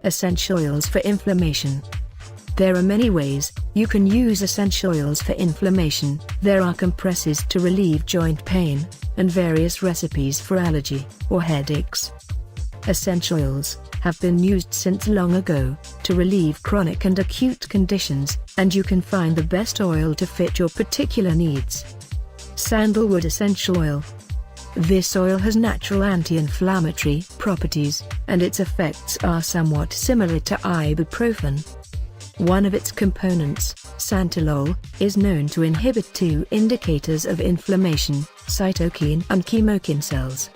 Essential oils for inflammation. There are many ways you can use essential oils for inflammation. There are compresses to relieve joint pain, and various recipes for allergy or headaches. Essential oils have been used since long ago to relieve chronic and acute conditions, and you can find the best oil to fit your particular needs. Sandalwood Essential Oil. This oil has natural anti-inflammatory properties, and its effects are somewhat similar to ibuprofen. One of its components, santalol, is known to inhibit two indicators of inflammation, cytokine and chemokine cells.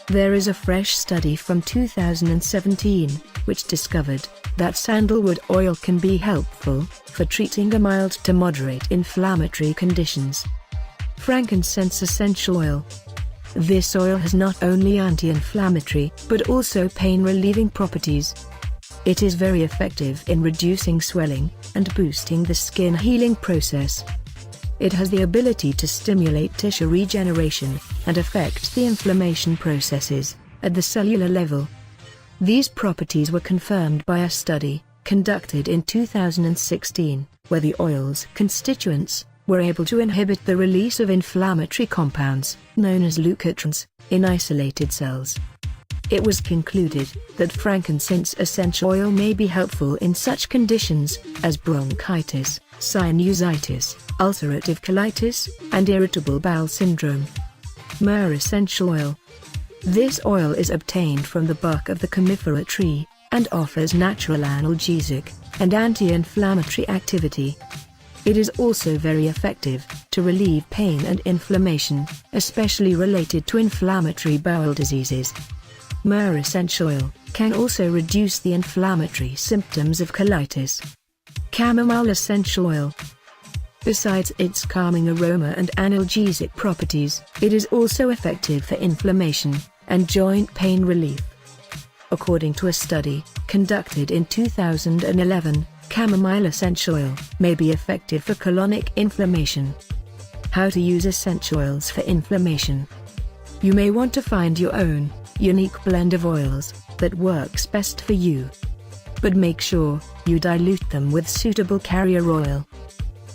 There is a fresh study from 2017, which discovered that sandalwood oil can be helpful for treating a mild to moderate inflammatory conditions. Frankincense Essential Oil. This oil has not only anti-inflammatory, but also pain-relieving properties. It is very effective in reducing swelling and boosting the skin healing process. It has the ability to stimulate tissue regeneration and affect the inflammation processes at the cellular level. These properties were confirmed by a study conducted in 2016, where the oil's constituents were able to inhibit the release of inflammatory compounds, known as leukotrienes, in isolated cells. It was concluded that frankincense essential oil may be helpful in such conditions as bronchitis, sinusitis, ulcerative colitis, and irritable bowel syndrome. Myrrh Essential Oil. This oil is obtained from the bark of the conifera tree, and offers natural analgesic and anti-inflammatory activity. It is also very effective to relieve pain and inflammation, especially related to inflammatory bowel diseases. Myrrh Essential Oil can also reduce the inflammatory symptoms of colitis. Chamomile Essential Oil. Besides its calming aroma and analgesic properties, it is also effective for inflammation and joint pain relief. According to a study conducted in 2011, chamomile essential oil may be effective for colonic inflammation. How to use essential oils for inflammation. You may want to find your own unique blend of oils that works best for you. But make sure you dilute them with suitable carrier oil.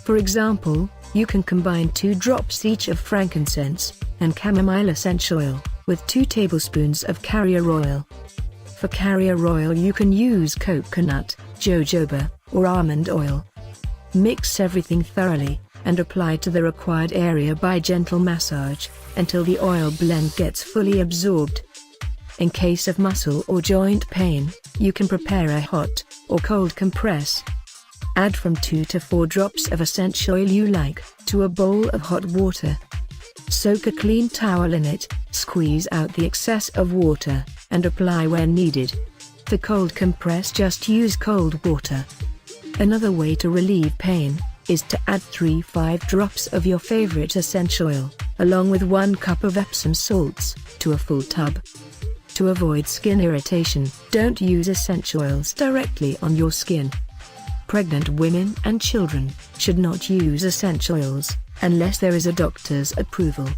For example, you can combine 2 drops each of frankincense and chamomile essential oil with 2 tablespoons of carrier oil. For carrier oil you can use coconut, jojoba, or almond oil. Mix everything thoroughly and apply to the required area by gentle massage until the oil blend gets fully absorbed. In case of muscle or joint pain, you can prepare a hot or cold compress. Add from 2 to 4 drops of essential oil you like to a bowl of hot water. Soak a clean towel in it, squeeze out the excess of water, and apply where needed. For cold compress, just use cold water. Another way to relieve pain is to add 3-5 drops of your favorite essential oil, along with 1 cup of Epsom salts, to a full tub. To avoid skin irritation, don't use essential oils directly on your skin. Pregnant women and children should not use essential oils unless there is a doctor's approval.